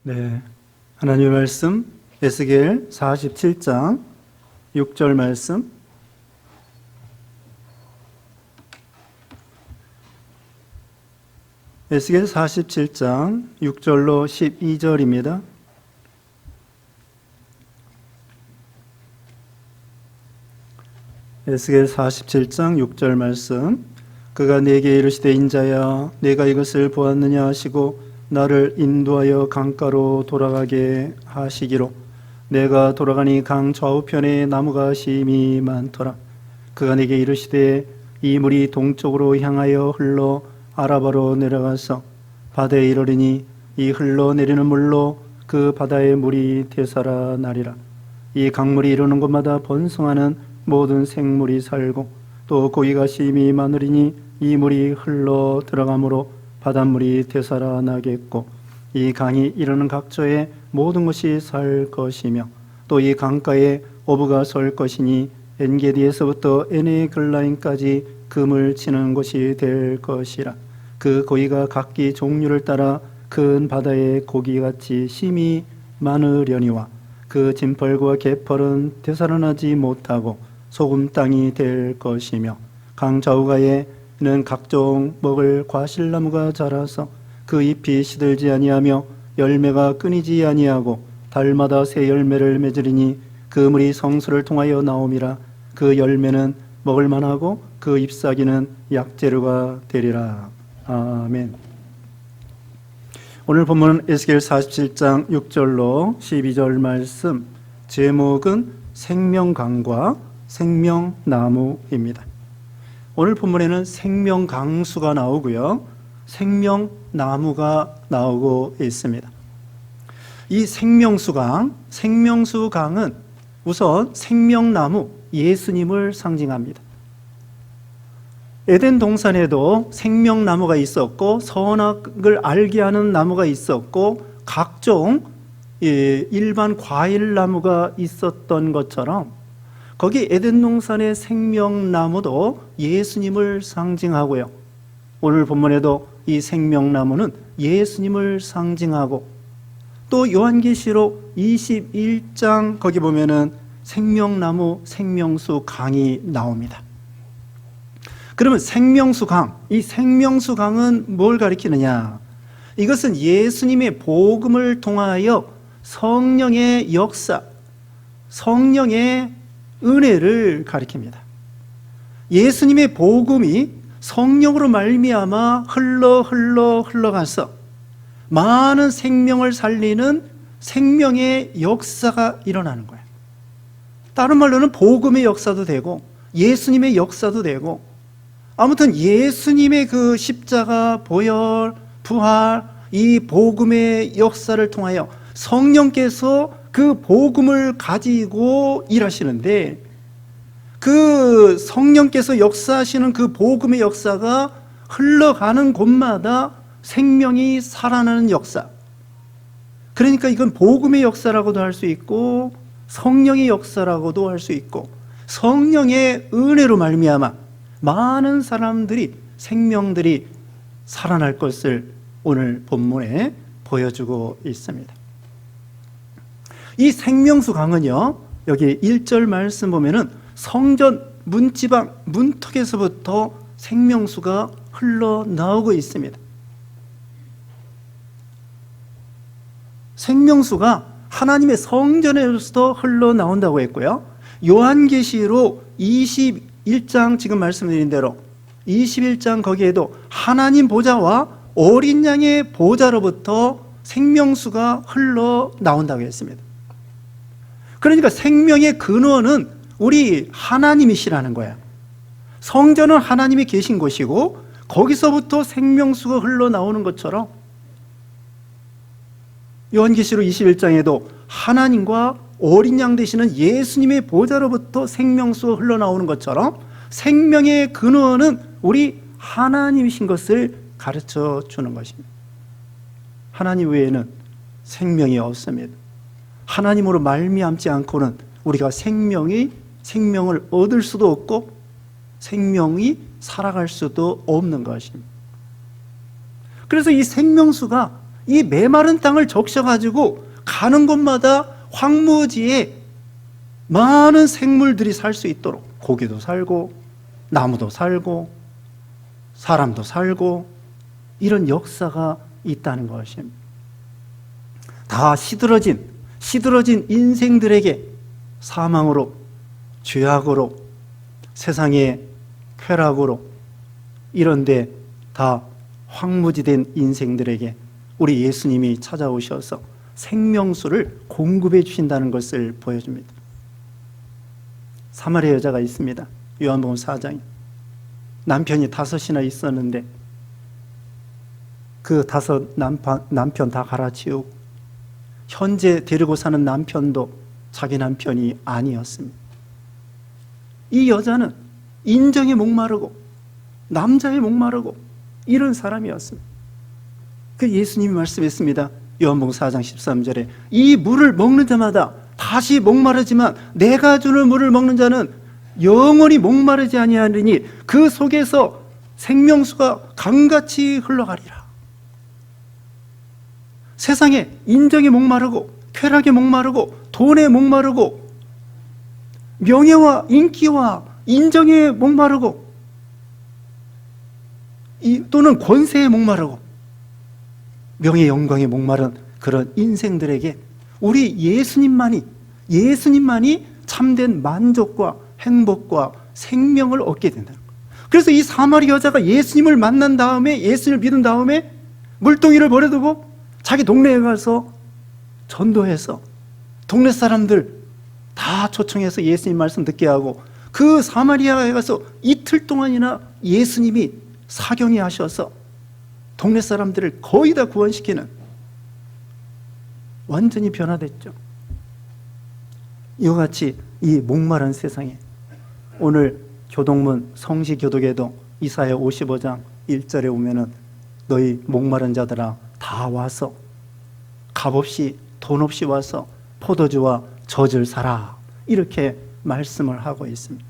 네, 하나님의 말씀 에스겔 47장 6절 말씀. 에스겔 47장 6절로 12절입니다. 에스겔 47장 6절 말씀. 그가 내게 이르시되 인자야 내가 이것을 보았느냐 하시고 나를 인도하여 강가로 돌아가게 하시기로 내가 돌아가니 강 좌우편에 나무가 심히 많더라. 그가 내게 이르시되 이 물이 동쪽으로 향하여 흘러 아라바로 내려가서 바다에 이르리니 이 흘러내리는 물로 그 바다의 물이 되살아나리라. 이 강물이 이르는 곳마다 번성하는 모든 생물이 살고 또 고기가 심히 많으리니 이 물이 흘러 들어가므로 바닷물이 되살아나겠고 이 강이 이르는 각처에 모든 것이 살 것이며 또 이 강가에 어부가 설 것이니 엔게디에서부터 에네글라임까지 금을 치는 곳이 될 것이라. 그 고기가 각기 종류를 따라 큰 바다의 고기같이 심히 많으려니와 그 진펄과 개펄은 되살아나지 못하고 소금 땅이 될 것이며 강 좌우가에는 각종 먹을 과실나무가 자라서 그 잎이 시들지 아니하며 열매가 끊이지 아니하고 달마다 새 열매를 맺으리니 그 물이 성소를 통하여 나옴이라. 그 열매는 먹을 만하고 그 잎사귀는 약재료가 되리라. 아멘. 오늘 본문은 에스겔 47장 6절로 12절 말씀, 제목은 생명강과 생명나무입니다. 오늘 본문에는 생명강수가 나오고요, 생명나무가 나오고 있습니다. 이 생명수강은 우선 생명나무 예수님을 상징합니다. 에덴 동산에도 생명나무가 있었고 선악을 알게 하는 나무가 있었고 각종 일반 과일나무가 있었던 것처럼 거기 에덴 동산의 생명나무도 예수님을 상징하고요, 오늘 본문에도 이 생명나무는 예수님을 상징하고 또 요한계시록 21장 거기 보면은 생명나무 생명수 강이 나옵니다. 그러면 생명수강, 이 생명수강은 뭘 가리키느냐? 이것은 예수님의 복음을 통하여 성령의 역사, 성령의 은혜를 가리킵니다. 예수님의 복음이 성령으로 말미암아 흘러가서 많은 생명을 살리는 생명의 역사가 일어나는 거예요. 다른 말로는 복음의 역사도 되고 예수님의 역사도 되고, 아무튼 예수님의 그 십자가, 보혈, 부활, 이 복음의 역사를 통하여 성령께서 그 복음을 가지고 일하시는데, 그 성령께서 역사하시는 그 복음의 역사가 흘러가는 곳마다 생명이 살아나는 역사. 그러니까 이건 복음의 역사라고도 할 수 있고 성령의 역사라고도 할 수 있고, 성령의 은혜로 말미암아 많은 사람들이, 생명들이 살아날 것을 오늘 본문에 보여주고 있습니다. 이 생명수 강은요, 여기 1절 말씀 보면은 성전 문지방 문턱에서부터 생명수가 흘러나오고 있습니다. 생명수가 하나님의 성전에서도 흘러나온다고 했고요, 요한계시록 21장 지금 말씀드린 대로 21장 거기에도 하나님 보좌와 어린 양의 보좌로부터 생명수가 흘러나온다고 했습니다. 그러니까 생명의 근원은 우리 하나님이시라는 거예요. 성전은 하나님이 계신 곳이고 거기서부터 생명수가 흘러나오는 것처럼 요한계시록 21장에도 하나님과 어린 양 되시는 예수님의 보좌로부터 생명수가 흘러나오는 것처럼 생명의 근원은 우리 하나님이신 것을 가르쳐 주는 것입니다. 하나님 외에는 생명이 없습니다. 하나님으로 말미암지 않고는 우리가 생명을 얻을 수도 없고 생명이 살아갈 수도 없는 것입니다. 그래서 이 생명수가 이 메마른 땅을 적셔가지고 가는 곳마다 황무지에 많은 생물들이 살 수 있도록 고기도 살고 나무도 살고 사람도 살고 이런 역사가 있다는 것입니다. 다 시들어진 인생들에게 사망으로, 죄악으로, 세상의 쾌락으로 이런데 다 황무지된 인생들에게 우리 예수님이 찾아오셔서 생명수를 공급해 주신다는 것을 보여줍니다. 사마리아 여자가 있습니다. 요한복음 4장에 남편이 5이나 있었는데 그 5 남편 다 갈아치우고 현재 데리고 사는 남편도 자기 남편이 아니었습니다. 이 여자는 인정에 목마르고 남자에 목마르고 이런 사람이었습니다. 그 예수님이 말씀했습니다. 요한복음 4장 13절에 이 물을 먹는 자마다 다시 목마르지만 내가 주는 물을 먹는 자는 영원히 목마르지 아니하리니 그 속에서 생명수가 강같이 흘러가리라. 세상에 인정에 목마르고 쾌락에 목마르고 돈에 목마르고 명예와 인기와 인정에 목마르고 또는 권세에 목마르고 명예 영광에 목마른 그런 인생들에게 우리 예수님만이 참된 만족과 행복과 생명을 얻게 된다는 거예요. 그래서 이 사마리 여자가 예수님을 만난 다음에 예수님을 믿은 다음에 물동이를 버려두고 자기 동네에 가서 전도해서 동네 사람들 다 초청해서 예수님 말씀 듣게 하고 그 사마리아에 가서 이틀 동안이나 예수님이 사경이 하셔서 동네 사람들을 거의 다 구원시키는 완전히 변화됐죠. 이와 같이 이 목마른 세상에 오늘 교동문 성시교독에도 이사야 55장 1절에 보면은 너희 목마른 자들아 다 와서 값없이 돈 없이 와서 포도주와 젖을 사라 이렇게 말씀을 하고 있습니다.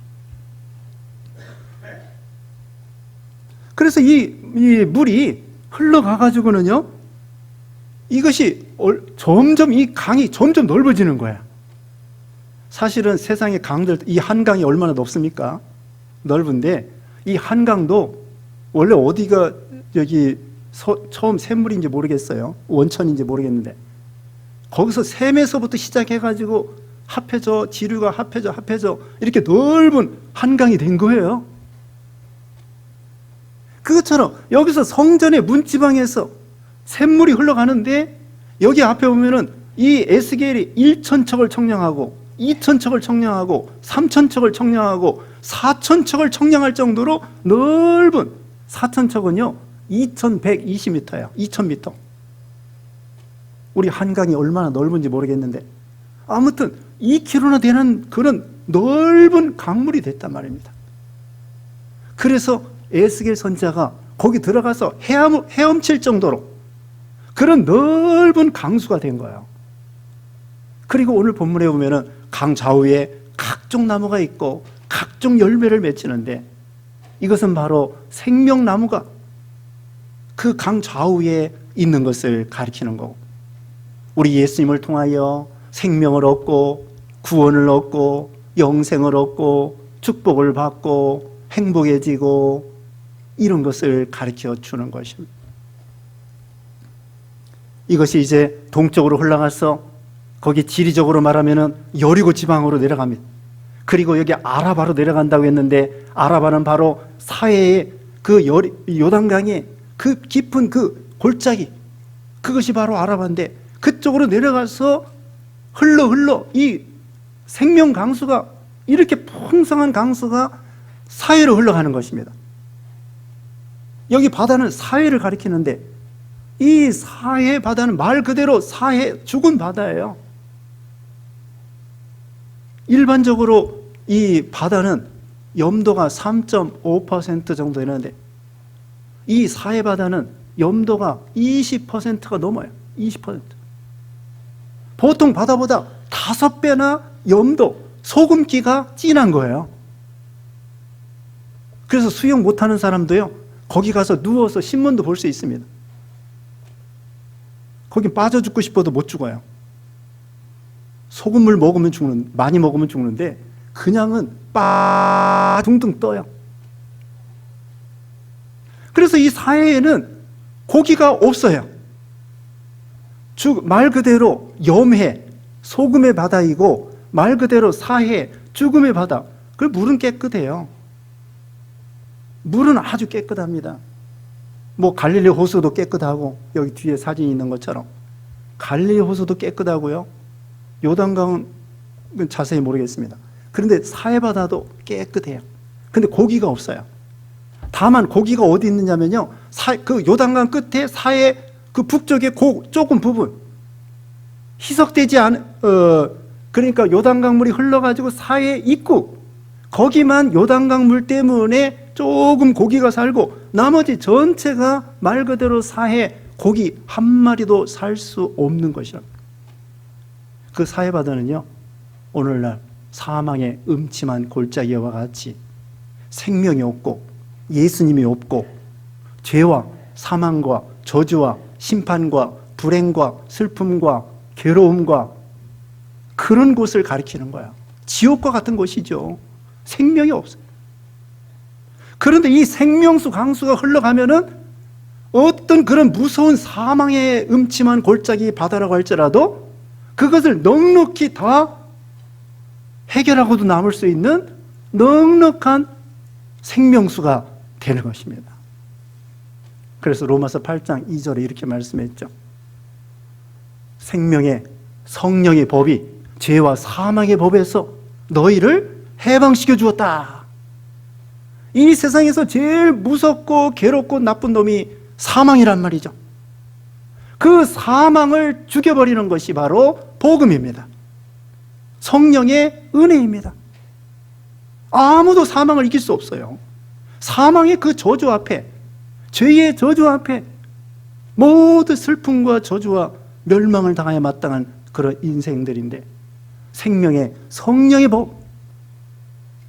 그래서 이 물이 흘러가가지고는요 이것이 점점 이 강이 점점 넓어지는 거야. 사실은 세상의 강들 이 한강이 얼마나 넓습니까? 넓은데 이 한강도 원래 어디가 여기 처음 샘물인지 모르겠어요. 원천인지 모르겠는데 거기서 샘에서부터 시작해가지고 합해져 지류가 합해져 이렇게 넓은 한강이 된 거예요. 그것처럼 여기서 성전의 문지방에서 샘물이 흘러가는데 여기 앞에 보면은 이 에스겔이 1,000척을 청량하고 2,000척을 청량하고 3,000척을 청량하고 4,000척을 청량할 정도로 넓은 4,000척은요 2,120m예요. 2,000m. 우리 한강이 얼마나 넓은지 모르겠는데 아무튼 2km나 되는 그런 넓은 강물이 됐단 말입니다. 그래서 에스겔 선지자가 거기 들어가서 헤엄칠 정도로 그런 넓은 강수가 된 거예요. 그리고 오늘 본문에 보면은 강 좌우에 각종 나무가 있고 각종 열매를 맺히는데 이것은 바로 생명나무가 그 강 좌우에 있는 것을 가리키는 거고 우리 예수님을 통하여 생명을 얻고 구원을 얻고 영생을 얻고 축복을 받고 행복해지고 이런 것을 가르쳐 주는 것입니다. 이것이 이제 동쪽으로 흘러가서 거기 지리적으로 말하면은 여리고 지방으로 내려갑니다. 그리고 여기 아라바로 내려간다고 했는데 아라바는 바로 사해의 그 요단강의 그 깊은 그 골짜기 그것이 바로 아라바인데 그쪽으로 내려가서 흘러 이 생명 강수가 이렇게 풍성한 강수가 사해로 흘러가는 것입니다. 여기 바다는 사해를 가리키는데 이 사해 바다는 말 그대로 사해 죽은 바다예요. 일반적으로 이 바다는 염도가 3.5% 정도 되는데 이 사해 바다는 염도가 20%가 넘어요. 20%. 보통 바다보다 5배나 염도, 소금기가 진한 거예요. 그래서 수영 못하는 사람도요 거기 가서 누워서 신문도 볼 수 있습니다. 거기 빠져 죽고 싶어도 못 죽어요. 소금물 먹으면 많이 먹으면 죽는데 그냥은 둥둥 떠요. 그래서 이 사해에는 고기가 없어요. 말 그대로 염해, 소금의 바다이고 말 그대로 사해, 죽음의 바다. 그 물은 깨끗해요. 물은 아주 깨끗합니다. 뭐 갈릴리 호수도 깨끗하고 여기 뒤에 사진이 있는 것처럼 갈릴리 호수도 깨끗하고요. 요단강은 자세히 모르겠습니다. 그런데 사해 바다도 깨끗해요. 근데 고기가 없어요. 다만 고기가 어디 있느냐면요. 그 요단강 끝에 사해 그 북쪽에 조금 부분 희석되지 않은 그러니까 요단강 물이 흘러가지고 사해 입구 거기만 요단강 물 때문에 조금 고기가 살고 나머지 전체가 말 그대로 사해 고기 한 마리도 살 수 없는 것이라. 그 사해 바다는요 오늘날 사망의 음침한 골짜기와 같이 생명이 없고 예수님이 없고 죄와 사망과 저주와 심판과 불행과 슬픔과 괴로움과 그런 곳을 가리키는 거야. 지옥과 같은 곳이죠. 생명이 없어요. 그런데 이 생명수 강수가 흘러가면은 어떤 그런 무서운 사망의 음침한 골짜기 바다라고 할지라도 그것을 넉넉히 다 해결하고도 남을 수 있는 넉넉한 생명수가 되는 것입니다. 그래서 로마서 8장 2절에 이렇게 말씀했죠. 생명의 성령의 법이 죄와 사망의 법에서 너희를 해방시켜 주었다. 이 세상에서 제일 무섭고 괴롭고 나쁜 놈이 사망이란 말이죠. 그 사망을 죽여버리는 것이 바로 복음입니다. 성령의 은혜입니다. 아무도 사망을 이길 수 없어요. 사망의 그 저주 앞에, 죄의 저주 앞에 모두 슬픔과 저주와 멸망을 당하여 마땅한 그런 인생들인데 생명의 성령의 법,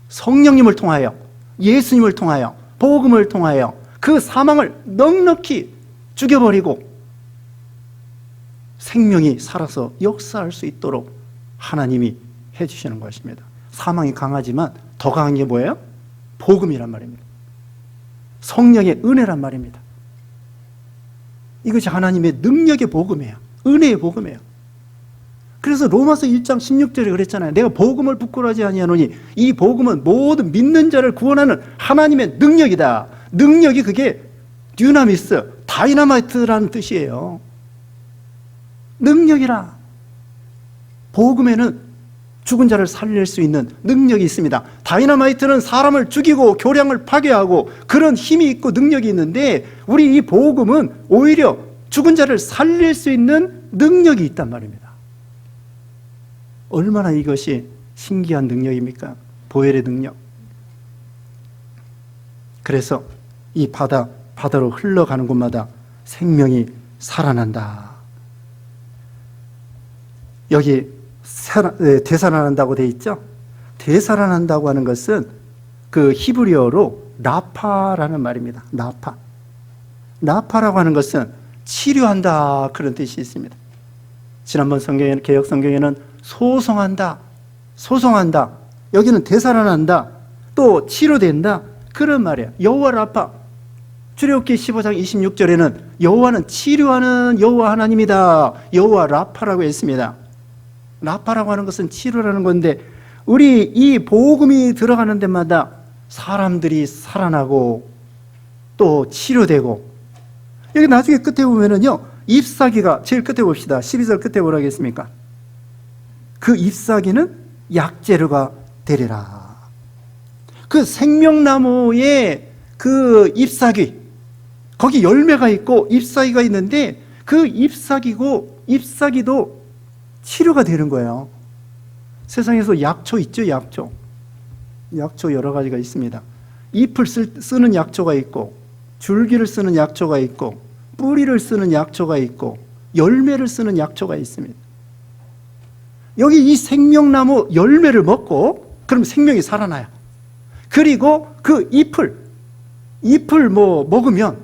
성령님을 통하여 예수님을 통하여 복음을 통하여 그 사망을 넉넉히 죽여버리고 생명이 살아서 역사할 수 있도록 하나님이 해주시는 것입니다. 사망이 강하지만 더 강한 게 뭐예요? 복음이란 말입니다. 성령의 은혜란 말입니다. 이것이 하나님의 능력의 복음이에요. 은혜의 복음이에요. 그래서 로마서 1장 16절에 그랬잖아요. 내가 복음을 부끄러워하지 아니하노니 이 복음은 모든 믿는 자를 구원하는 하나님의 능력이다. 능력이 그게 듀나미스, 다이나마이트라는 뜻이에요. 능력이라. 복음에는 죽은 자를 살릴 수 있는 능력이 있습니다. 다이나마이트는 사람을 죽이고 교량을 파괴하고 그런 힘이 있고 능력이 있는데 우리 이 복음은 오히려 죽은 자를 살릴 수 있는 능력이 있단 말입니다. 얼마나 이것이 신기한 능력입니까? 보혈의 능력. 그래서 이 바다로 흘러가는 곳마다 생명이 살아난다. 여기 되살아난다고 돼 있죠? 되살아난다고 하는 것은 그 히브리어로 라파라는 말입니다. 라파라고 하는 것은 치료한다 그런 뜻이 있습니다. 지난번 성경에는 개역 성경에는 소송한다. 여기는 되살아난다. 또 치료된다. 그런 말이에요. 여호와 라파. 출애굽기 15장 26절에는 여호와는 치료하는 여호와 하나님이다. 여호와 라파라고 했습니다. 라파라고 하는 것은 치료라는 건데 우리 이 복음이 들어가는 데마다 사람들이 살아나고 또 치료되고 여기 나중에 끝에 보면은요 잎사귀가 제일 끝에 봅시다. 12절 끝에 뭐라 하겠습니까? 그 잎사귀는 약재료가 되리라. 그 생명나무의 그 잎사귀 거기 열매가 있고 잎사귀가 있는데 그 잎사귀도 치료가 되는 거예요. 세상에서 약초 있죠? 약초 여러 가지가 있습니다. 잎을 쓰는 약초가 있고 줄기를 쓰는 약초가 있고 뿌리를 쓰는 약초가 있고 열매를 쓰는 약초가 있습니다. 여기 이 생명나무 열매를 먹고 그럼 생명이 살아나요. 그리고 그 잎을 먹으면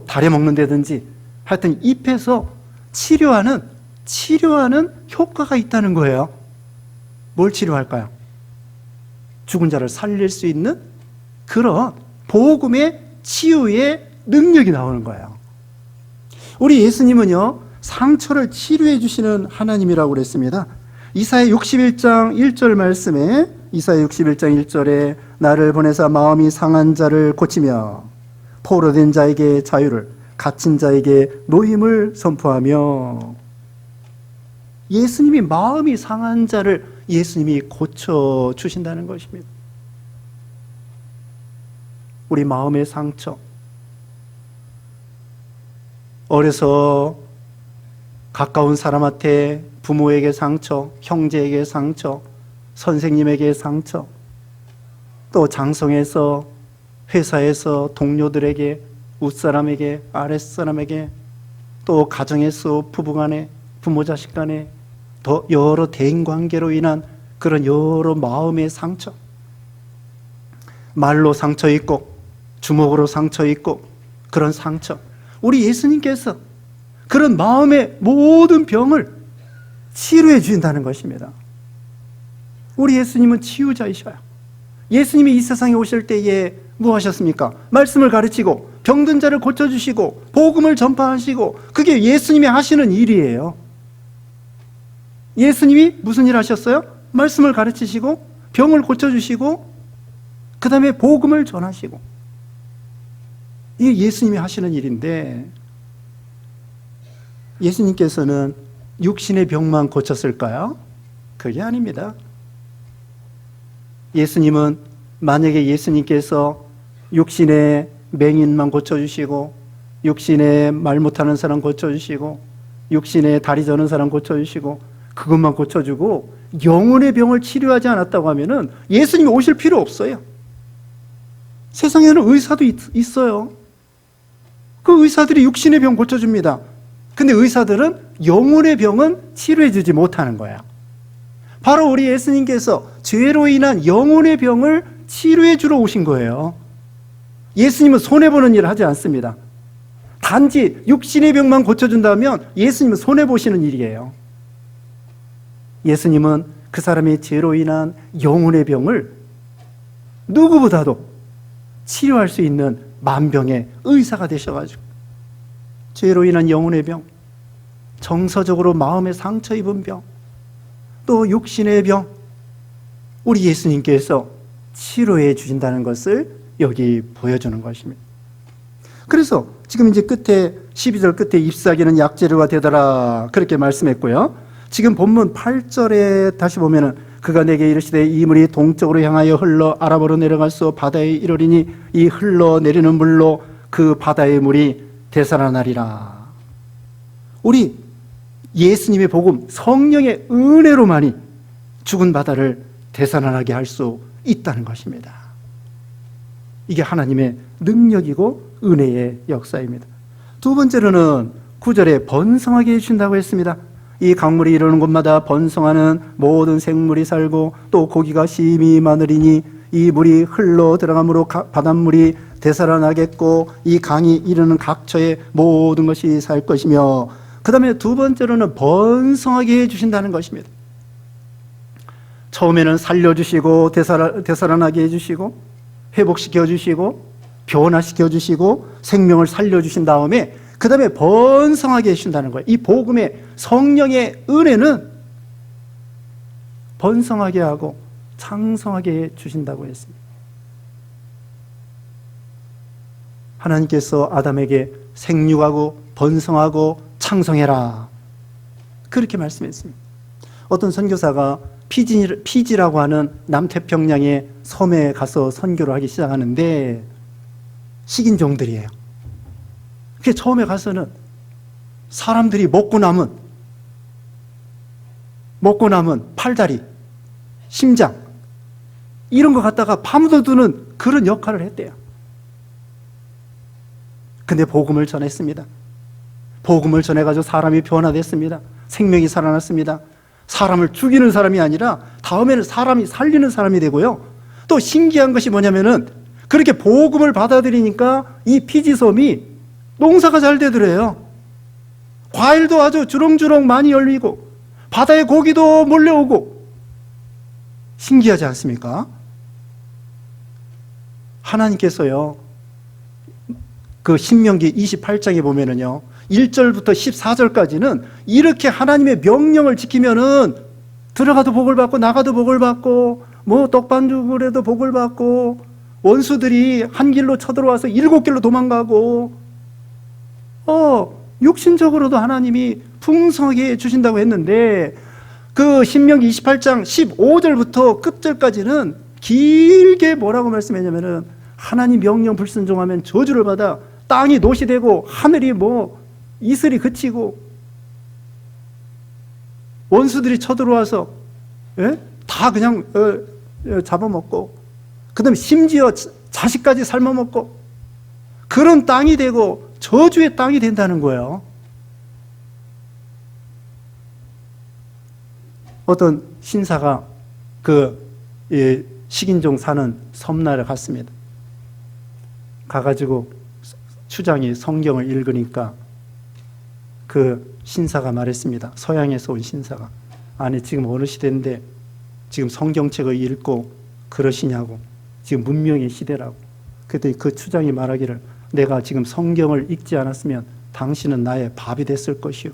달에 먹는다든지 하여튼 잎에서 치료하는 효과가 있다는 거예요. 뭘 치료할까요? 죽은 자를 살릴 수 있는 그런 복음의 치유의 능력이 나오는 거예요. 우리 예수님은요, 상처를 치료해 주시는 하나님이라고 그랬습니다. 이사야 61장 1절 말씀에, 이사야 61장 1절에 나를 보내사 마음이 상한 자를 고치며 포로된 자에게 자유를, 갇힌 자에게 노임을 선포하며, 예수님이 마음이 상한 자를 예수님이 고쳐주신다는 것입니다. 우리 마음의 상처, 어려서 가까운 사람한테 부모에게 상처, 형제에게 상처, 선생님에게 상처, 또 장성에서 회사에서 동료들에게, 윗사람에게, 아랫사람에게, 또 가정에서 부부간에, 부모 자식 간에, 더 여러 대인관계로 인한 그런 여러 마음의 상처, 말로 상처 있고 주먹으로 상처 있고 그런 상처, 우리 예수님께서 그런 마음의 모든 병을 치료해 주신다는 것입니다. 우리 예수님은 치유자이셔요. 예수님이 이 세상에 오실 때에 뭐 하셨습니까? 말씀을 가르치고 병든 자를 고쳐주시고 복음을 전파하시고, 그게 예수님이 하시는 일이에요. 예수님이 무슨 일 하셨어요? 말씀을 가르치시고 병을 고쳐주시고 그 다음에 복음을 전하시고, 이게 예수님이 하시는 일인데, 예수님께서는 육신의 병만 고쳤을까요? 그게 아닙니다. 예수님은 만약에 예수님께서 육신의 맹인만 고쳐주시고, 육신의 말 못하는 사람 고쳐주시고, 육신의 다리 저는 사람 고쳐주시고, 그것만 고쳐주고 영혼의 병을 치료하지 않았다고 하면은 예수님이 오실 필요 없어요. 세상에는 의사도 있어요. 그 의사들이 육신의 병 고쳐줍니다. 근데 의사들은 영혼의 병은 치료해주지 못하는 거예요. 바로 우리 예수님께서 죄로 인한 영혼의 병을 치료해주러 오신 거예요. 예수님은 손해보는 일을 하지 않습니다. 단지 육신의 병만 고쳐준다면 예수님은 손해보시는 일이에요. 예수님은 그 사람의 죄로 인한 영혼의 병을 누구보다도 치료할 수 있는 만병의 의사가 되셔가지고, 죄로 인한 영혼의 병, 정서적으로 마음에 상처 입은 병, 또 육신의 병, 우리 예수님께서 치료해 주신다는 것을 여기 보여주는 것입니다. 그래서 지금 이제 끝에 12절 끝에 잎사귀는 약재료가 되더라 그렇게 말씀했고요. 지금 본문 8절에 다시 보면은 그가 내게 이르시되 이 물이 동쪽으로 향하여 흘러 아랍으로 내려가서 바다에 이르리니 이 흘러내리는 물로 그 바다의 물이 되살아나리라. 우리 예수님의 복음, 성령의 은혜로만이 죽은 바다를 되살아나게 할 수 있다는 것입니다. 이게 하나님의 능력이고 은혜의 역사입니다. 두 번째로는 9절에 번성하게 해주신다고 했습니다. 이 강물이 이르는 곳마다 번성하는 모든 생물이 살고 또 고기가 심히 많으리니 이 물이 흘러 들어가므로 바닷물이 되살아나겠고 이 강이 이르는 각처에 모든 것이 살 것이며, 그 다음에 두 번째로는 번성하게 해주신다는 것입니다. 처음에는 살려주시고 되살아나게 해주시고 회복시켜주시고 변화시켜주시고 생명을 살려주신 다음에 그 다음에 번성하게 해주신다는 거예요. 이 복음의 성령의 은혜는 번성하게 하고 창성하게 해주신다고 했습니다. 하나님께서 아담에게 생육하고 번성하고 창성해라 그렇게 말씀했습니다. 어떤 선교사가 피지라고 하는 남태평양의 섬에 가서 선교를 하기 시작하는데 식인종들이에요. 그게 처음에 가서는 사람들이 먹고 남은 팔다리, 심장 이런 거 갖다가 파묻어두는 그런 역할을 했대요. 근데 복음을 전했습니다. 복음을 전해가지고 사람이 변화됐습니다. 생명이 살아났습니다. 사람을 죽이는 사람이 아니라 다음에는 사람이 살리는 사람이 되고요. 또 신기한 것이 뭐냐면은 그렇게 복음을 받아들이니까 이 피지섬이 농사가 잘 되더래요. 과일도 아주 주렁주렁 많이 열리고 바다에 고기도 몰려오고 신기하지 않습니까? 하나님께서요, 그 신명기 28장에 보면은요, 1절부터 14절까지는 이렇게 하나님의 명령을 지키면은 들어가도 복을 받고 나가도 복을 받고 뭐 떡반죽을 해도 복을 받고 원수들이 한 길로 쳐들어와서 7길로 도망가고 육신적으로도 하나님이 풍성하게 주신다고 했는데 그 신명기 28장 15절부터 끝절까지는 길게 뭐라고 말씀했냐면은 하나님 명령 불순종하면 저주를 받아 땅이 노시되고 하늘이 뭐 이슬이 그치고 원수들이 쳐들어와서 다 그냥 잡아먹고 그 다음에 심지어 자식까지 삶아먹고 그런 땅이 되고 저주의 땅이 된다는 거예요. 어떤 신사가 그 식인종 사는 섬나라에 갔습니다. 가가지고 추장이 성경을 읽으니까 그 신사가 말했습니다. 서양에서 온 신사가, 아니 지금 어느 시대인데 지금 성경책을 읽고 그러시냐고, 지금 문명의 시대라고. 그랬더니 그 추장이 말하기를, 내가 지금 성경을 읽지 않았으면 당신은 나의 밥이 됐을 것이요.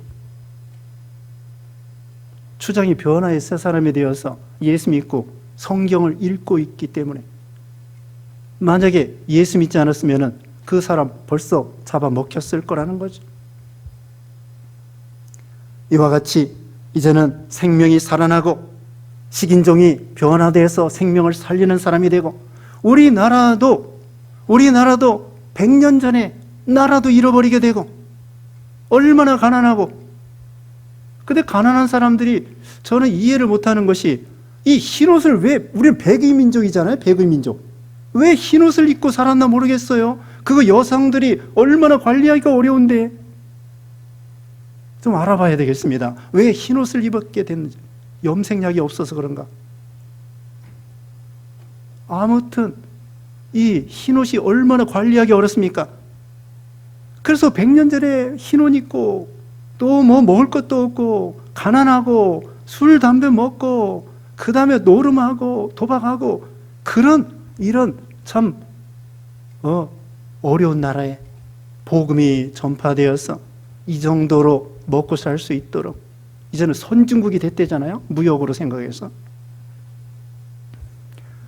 추장이 변화의 새 사람이 되어서 예수 믿고 성경을 읽고 있기 때문에, 만약에 예수 믿지 않았으면 그 사람 벌써 잡아먹혔을 거라는 거죠. 이와 같이 이제는 생명이 살아나고 식인종이 변화돼서 생명을 살리는 사람이 되고, 우리나라도 100년 전에 나라도 잃어버리게 되고, 얼마나 가난하고, 근데 가난한 사람들이, 저는 이해를 못하는 것이, 이 흰옷을 왜, 우리는 백의민족이잖아요. 백의민족. 왜 흰옷을 입고 살았나 모르겠어요. 그거 여성들이 얼마나 관리하기가 어려운데 좀 알아봐야 되겠습니다. 왜 흰옷을 입었게 됐는지. 염색약이 없어서 그런가? 아무튼 이 흰옷이 얼마나 관리하기 어렵습니까? 그래서 100년 전에 흰옷 입고 또 뭐 먹을 것도 없고 가난하고 술 담배 먹고 그 다음에 노름하고 도박하고 그런 이런 참 어려운 나라에 복음이 전파되어서 이 정도로 먹고 살 수 있도록 이제는 선진국이 됐대잖아요. 무역으로 생각해서.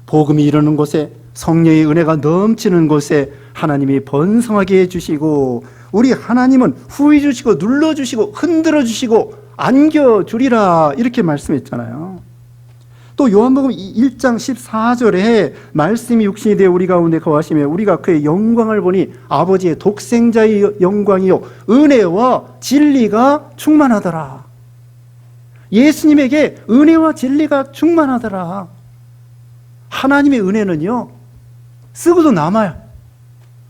복음이 이루는 곳에, 성령의 은혜가 넘치는 곳에 하나님이 번성하게 해주시고, 우리 하나님은 후히 주시고 눌러주시고 흔들어주시고 안겨주리라, 이렇게 말씀했잖아요. 또 요한복음 1장 14절에 말씀이 육신이 되어 우리 가운데 거하시며 우리가 그의 영광을 보니 아버지의 독생자의 영광이요 은혜와 진리가 충만하더라. 예수님에게 은혜와 진리가 충만하더라. 하나님의 은혜는요, 쓰고도 남아요.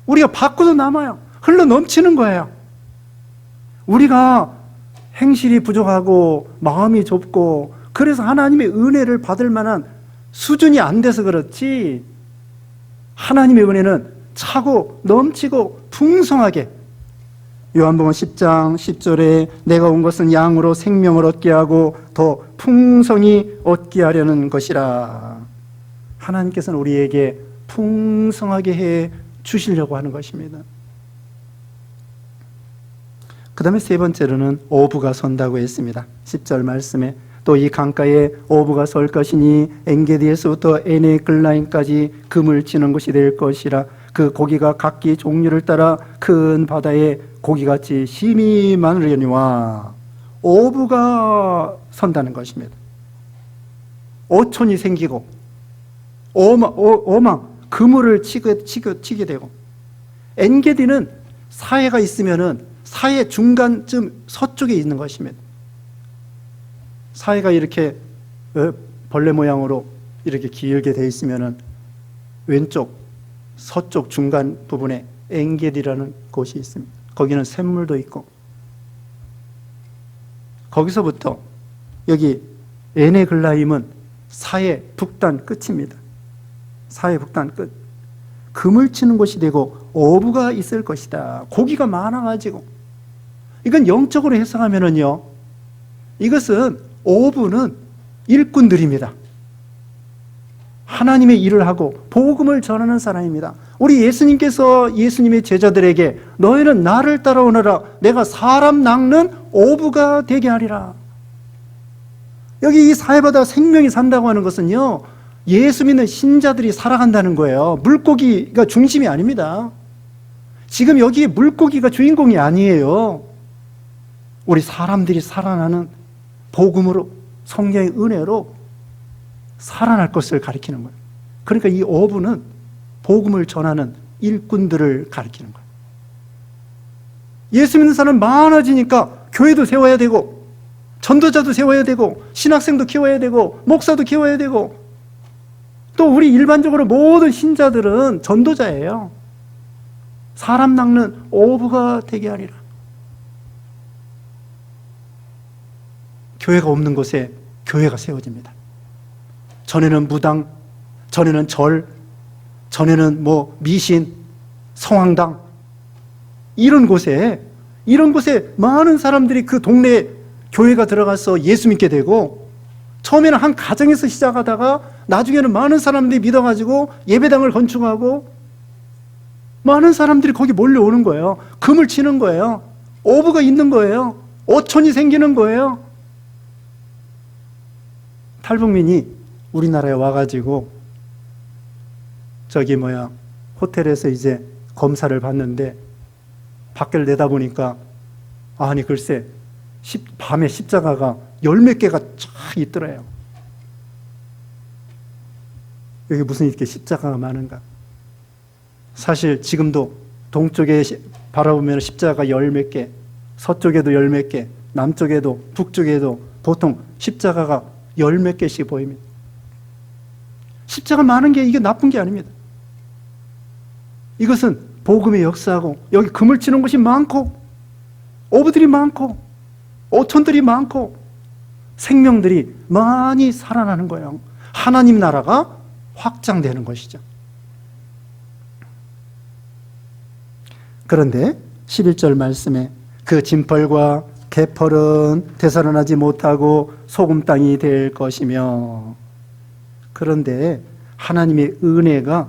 우리가 받고도 남아요. 흘러 넘치는 거예요. 우리가 행실이 부족하고 마음이 좁고 그래서 하나님의 은혜를 받을 만한 수준이 안 돼서 그렇지, 하나님의 은혜는 차고 넘치고 풍성하게, 요한복음 10장 10절에 내가 온 것은 양으로 생명을 얻게 하고 더 풍성히 얻게 하려는 것이라. 하나님께서는 우리에게 풍성하게 해 주시려고 하는 것입니다. 그 다음에 세 번째로는 어부가 선다고 했습니다. 10절 말씀에 또 이 강가에 어부가 설 것이니 엔게디에서부터 에네글라임까지 금을 치는 곳이 될 것이라. 그 고기가 각기 종류를 따라 큰 바다에 고기같이 심이 많으려니와. 어부가 선다는 것입니다. 어촌이 생기고 어망 그물을 치게 되고, 엔게디는 사해가 있으면은 사해 중간쯤 서쪽에 있는 것입니다. 사해가 이렇게 벌레 모양으로 이렇게 길게 돼 있으면은 왼쪽 서쪽 중간 부분에 엔게디라는 곳이 있습니다. 거기는 샘물도 있고, 거기서부터 여기 에네글라임은 사해 북단 끝입니다. 사해 북단 끝. 금을 치는 곳이 되고 어부가 있을 것이다. 고기가 많아가지고 이건 영적으로 해석하면은요, 이것은 어부는 일꾼들입니다. 하나님의 일을 하고 복음을 전하는 사람입니다. 우리 예수님께서 예수님의 제자들에게 너희는 나를 따라오너라, 내가 사람 낚는 어부가 되게 하리라. 여기 이 사해바다 생명이 산다고 하는 것은요, 예수 믿는 신자들이 살아간다는 거예요. 물고기가 중심이 아닙니다. 지금 여기 물고기가 주인공이 아니에요. 우리 사람들이 살아나는 복음으로, 성령의 은혜로 살아날 것을 가리키는 거예요. 그러니까 이 어부는 복음을 전하는 일꾼들을 가리키는 거예요. 예수 믿는 사람 많아지니까 교회도 세워야 되고, 전도자도 세워야 되고, 신학생도 키워야 되고, 목사도 키워야 되고, 또 우리 일반적으로 모든 신자들은 전도자예요. 사람 낚는 어부가 되게 하리라. 교회가 없는 곳에 교회가 세워집니다. 전에는 무당, 전에는 절, 전에는 미신, 성황당, 이런 곳에 많은 사람들이 그 동네에 교회가 들어가서 예수 믿게 되고, 처음에는 한 가정에서 시작하다가 나중에는 많은 사람들이 믿어가지고 예배당을 건축하고 많은 사람들이 거기 몰려오는 거예요. 금을 치는 거예요. 어부가 있는 거예요. 어촌이 생기는 거예요. 탈북민이 우리나라에 와가지고 호텔에서 이제 검사를 받는데 밖을 내다보니까, 아니 글쎄 밤에 십자가가 열 몇 개가 쫙 있더래요. 여기 무슨 이렇게 십자가가 많은가? 사실 지금도 동쪽에 바라보면 십자가가 열 몇 개, 서쪽에도 열 몇 개, 남쪽에도 북쪽에도 보통 십자가가 열 몇 개씩 보입니다. 십자가 많은 게 이게 나쁜 게 아닙니다. 이것은 복음의 역사하고, 여기 금을 치는 곳이 많고, 어부들이 많고, 어촌들이 많고, 생명들이 많이 살아나는 거예요. 하나님 나라가 확장되는 것이죠. 그런데 11절 말씀에 그 진펄과 개펄은 되살아나지 못하고 소금 땅이 될 것이며, 그런데 하나님의 은혜가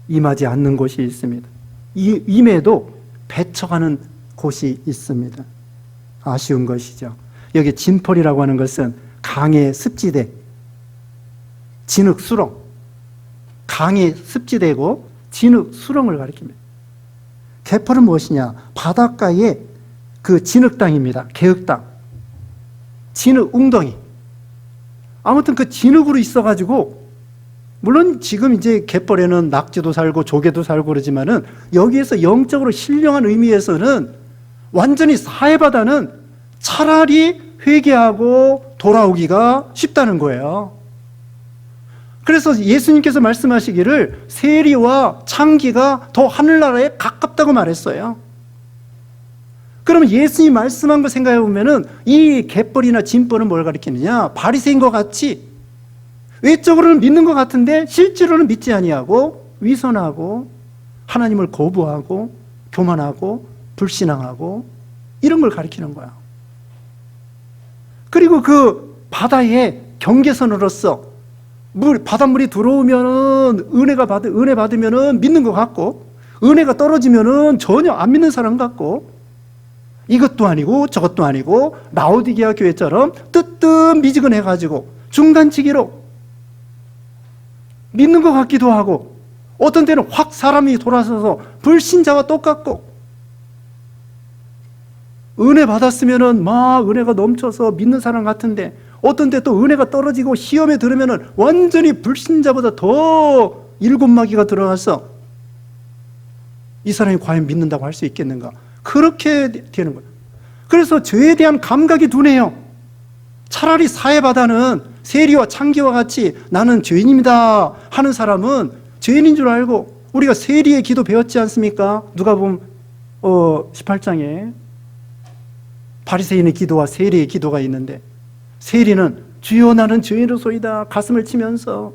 임하지 않는 곳이 있습니다. 임해도 배척하는 곳이 있습니다. 아쉬운 것이죠. 여기 진펄이라고 하는 것은 강의 습지대, 진흙 수렁, 강의 습지대고 진흙 수렁을 가리킵니다. 개펄은 무엇이냐? 바닷가의 그 진흙 땅입니다. 개흙 땅, 진흙 웅덩이. 아무튼 그 진흙으로 있어가지고, 물론 지금 이제 갯벌에는 낙지도 살고 조개도 살고 그러지만은, 여기에서 영적으로 신령한 의미에서는 완전히 사해바다는 차라리 회개하고 돌아오기가 쉽다는 거예요. 그래서 예수님께서 말씀하시기를 세리와 창기가 더 하늘나라에 가깝다고 말했어요. 그러면 예수님이 말씀한 거 생각해 보면은 이 갯벌이나 진벌은 뭘 가리키느냐? 바리새인과 같이 외적으로는 믿는 것 같은데 실제로는 믿지 아니하고 위선하고 하나님을 거부하고 교만하고 불신앙하고 이런 걸 가리키는 거야. 그리고 그 바다의 경계선으로서 바닷물이 들어오면은 은혜 받으면은 믿는 것 같고, 은혜가 떨어지면은 전혀 안 믿는 사람 같고, 이것도 아니고 저것도 아니고 라오디게아 교회처럼 뜨뜻미지근해가지고 중간치기로 믿는 것 같기도 하고, 어떤 때는 확 사람이 돌아서서 불신자와 똑같고, 은혜 받았으면은 막 은혜가 넘쳐서 믿는 사람 같은데, 어떤 때 또 은혜가 떨어지고 시험에 들으면은 완전히 불신자보다 더 일곱마귀가 들어가서 이 사람이 과연 믿는다고 할 수 있겠는가? 그렇게 되는 거예요. 그래서 죄에 대한 감각이 둔해요. 차라리 사해바다는 세리와 창기와 같이 나는 죄인입니다 하는 사람은 죄인인 줄 알고, 우리가 세리의 기도 배웠지 않습니까? 누가복음 18장에 바리새인의 기도와 세리의 기도가 있는데, 세리는 주여 나는 죄인으로소이다 가슴을 치면서,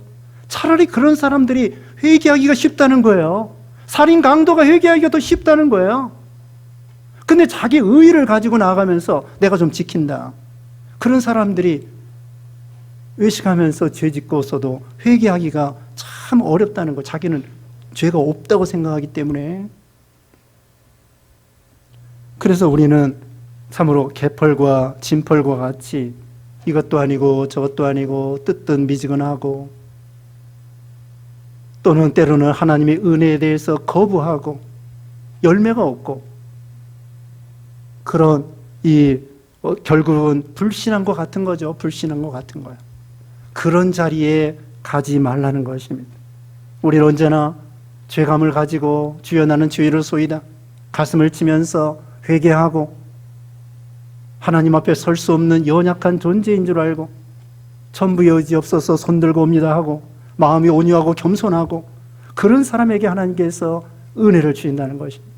차라리 그런 사람들이 회개하기가 쉽다는 거예요. 살인 강도가 회개하기가 더 쉽다는 거예요. 근데 자기 의의를 가지고 나아가면서 내가 좀 지킨다. 그런 사람들이 외식하면서 죄 짓고서도 회개하기가 참 어렵다는 거. 자기는 죄가 없다고 생각하기 때문에. 그래서 우리는 참으로 개펄과 진펄과 같이 이것도 아니고 저것도 아니고 뜨뜻미지근하고, 또는 때로는 하나님의 은혜에 대해서 거부하고 열매가 없고, 그런 결국은 불신한 것 같은 거죠. 불신한 것 같은 거예요. 그런 자리에 가지 말라는 것입니다. 우리는 언제나 죄감을 가지고 주여 나는 죄를 소이다 가슴을 치면서 회개하고 하나님 앞에 설 수 없는 연약한 존재인 줄 알고 전부 여지 없어서 손들고 옵니다 하고 마음이 온유하고 겸손하고, 그런 사람에게 하나님께서 은혜를 주신다는 것입니다.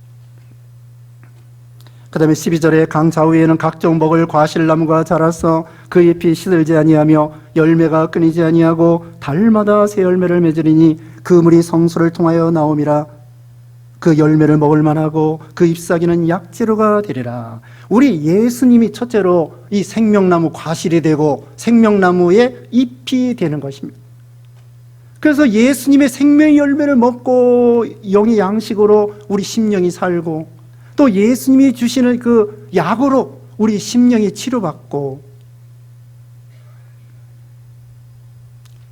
그 다음에 12절에 강 좌우에는 각종 먹을 과실나무가 자라서 그 잎이 시들지 아니하며 열매가 끊이지 아니하고 달마다 새 열매를 맺으리니 그 물이 성소를 통하여 나옴이라. 그 열매를 먹을 만하고 그 잎사귀는 약재료가 되리라. 우리 예수님이 첫째로 이 생명나무 과실이 되고 생명나무의 잎이 되는 것입니다. 그래서 예수님의 생명의 열매를 먹고 영의 양식으로 우리 심령이 살고, 또 예수님이 주시는 그 약으로 우리 심령이 치료받고,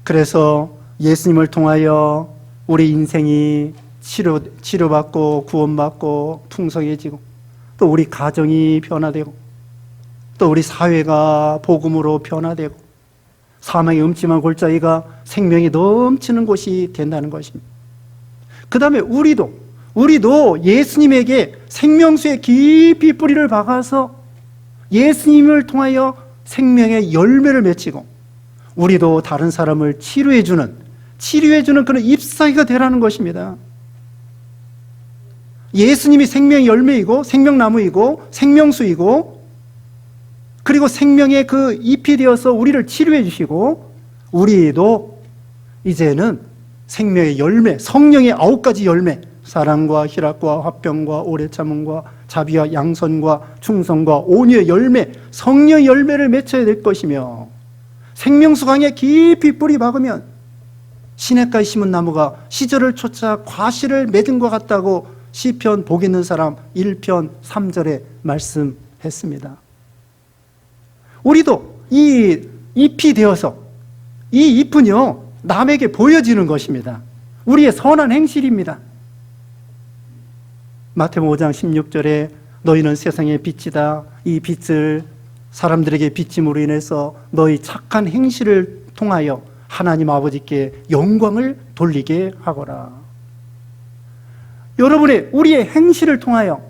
그래서 예수님을 통하여 우리 인생이 치료받고 구원받고 풍성해지고, 또 우리 가정이 변화되고, 또 우리 사회가 복음으로 변화되고, 사망의 음침한 골짜기가 생명이 넘치는 곳이 된다는 것입니다. 그 다음에 우리도 예수님에게 생명수에 깊이 뿌리를 박아서 예수님을 통하여 생명의 열매를 맺히고, 우리도 다른 사람을 치료해주는 그런 잎사귀가 되라는 것입니다. 예수님이 생명의 열매이고 생명나무이고 생명수이고, 그리고 생명의 그 잎이 되어서 우리를 치료해 주시고, 우리도 이제는 생명의 열매, 성령의 9가지 열매, 사랑과 희락과 화평과 오래 참음과 자비와 양선과 충성과 온유의 열매, 성령의 열매를 맺혀야 될 것이며, 생명수 강에 깊이 뿌리 박으면 시냇가에 심은 나무가 시절을 쫓아 과실을 맺은 것 같다고 시편 복 있는 사람 1편 3절에 말씀했습니다. 우리도 이 잎이 되어서, 이 잎은요 남에게 보여지는 것입니다. 우리의 선한 행실입니다. 마태복음 5장 16절에 너희는 세상의 빛이다. 이 빛을 사람들에게 비침으로 인해서 너희 착한 행실을 통하여 하나님 아버지께 영광을 돌리게 하거라. 여러분의 우리의 행실을 통하여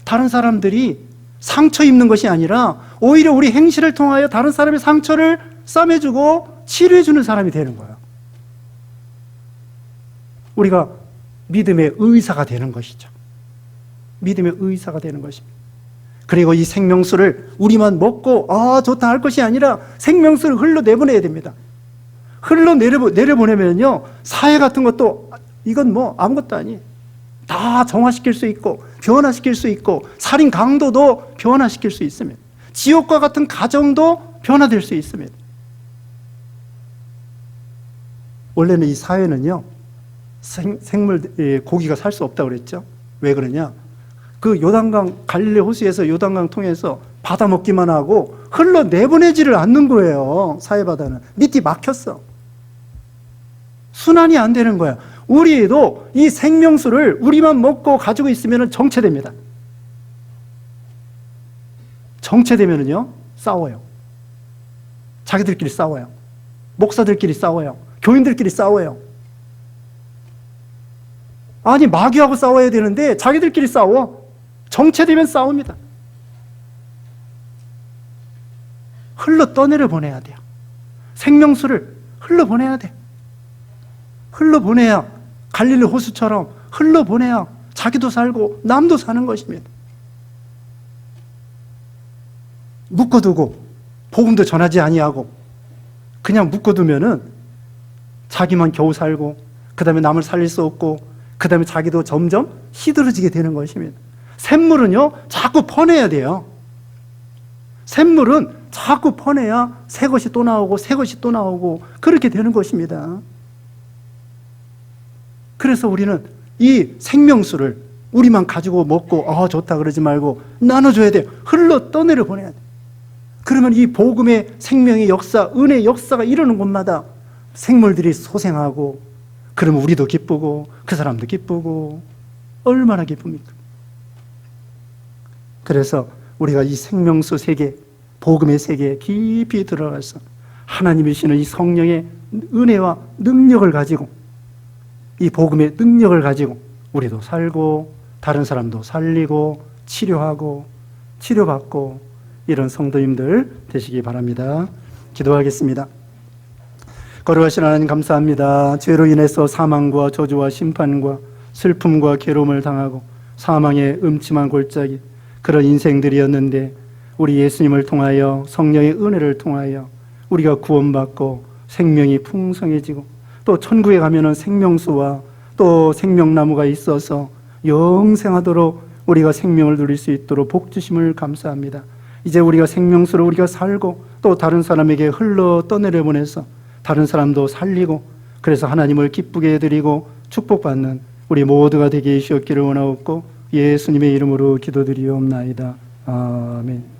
다른 사람들이 상처 입는 것이 아니라 오히려 우리 행실을 통하여 다른 사람의 상처를 싸매주고 치료해주는 사람이 되는 거예요. 우리가 믿음의 의사가 되는 것이죠. 믿음의 의사가 되는 것입니다. 그리고 이 생명수를 우리만 먹고 좋다 할 것이 아니라 생명수를 흘러내보내야 됩니다. 내려보내면요 사회 같은 것도 이건 뭐 아무것도 아니에요. 다 정화시킬 수 있고 변화시킬 수 있고, 살인 강도도 변화시킬 수 있습니다. 지옥과 같은 가정도 변화될 수 있습니다. 원래는 이 사회는요 고기가 살 수 없다고 그랬죠. 왜 그러냐, 그 요단강 갈릴리 호수에서 요단강 통해서 받아 먹기만 하고 흘러내보내지를 않는 거예요. 사회바다는 밑이 막혔어. 순환이 안 되는 거야. 우리도 이 생명수를 우리만 먹고 가지고 있으면 정체됩니다. 정체되면은요 싸워요. 자기들끼리 싸워요. 목사들끼리 싸워요. 교인들끼리 싸워요. 아니 마귀하고 싸워야 되는데 자기들끼리 싸워. 정체되면 싸웁니다. 흘러 떠내려 보내야 돼요. 생명수를 흘러보내야 돼. 흘러보내야 갈릴리 호수처럼 흘러보내야 자기도 살고 남도 사는 것입니다. 묶어두고 복음도 전하지 아니하고 그냥 묶어두면은 자기만 겨우 살고 그 다음에 남을 살릴 수 없고 그 다음에 자기도 점점 시들어지게 되는 것입니다. 샘물은요, 자꾸 퍼내야 돼요. 샘물은 자꾸 퍼내야 새 것이 또 나오고 새 것이 또 나오고 그렇게 되는 것입니다. 그래서 우리는 이 생명수를 우리만 가지고 먹고 좋다 그러지 말고 나눠줘야 돼요. 흘러 떠내려 보내야 돼요. 그러면 이 복음의 생명의 역사, 은혜의 역사가 이러는 곳마다 생물들이 소생하고, 그러면 우리도 기쁘고 그 사람도 기쁘고 얼마나 기쁩니까? 그래서 우리가 이 생명수 세계, 복음의 세계에 깊이 들어가서 하나님이 주시는 이 성령의 은혜와 능력을 가지고, 이 복음의 능력을 가지고 우리도 살고 다른 사람도 살리고 치료하고 치료받고 이런 성도님들 되시기 바랍니다. 기도하겠습니다. 거룩하신 하나님 감사합니다. 죄로 인해서 사망과 저주와 심판과 슬픔과 괴로움을 당하고 사망의 음침한 골짜기, 그런 인생들이었는데 우리 예수님을 통하여 성령의 은혜를 통하여 우리가 구원받고 생명이 풍성해지고 또 천국에 가면은 생명수와 또 생명나무가 있어서 영생하도록 우리가 생명을 누릴 수 있도록 복 주심을 감사합니다. 이제 우리가 생명수로 우리가 살고 또 다른 사람에게 흘러 떠내려 보내서 다른 사람도 살리고, 그래서 하나님을 기쁘게 해드리고 축복받는 우리 모두가 되게 해주셨기를 원하옵고 예수님의 이름으로 기도드리옵나이다. 아멘.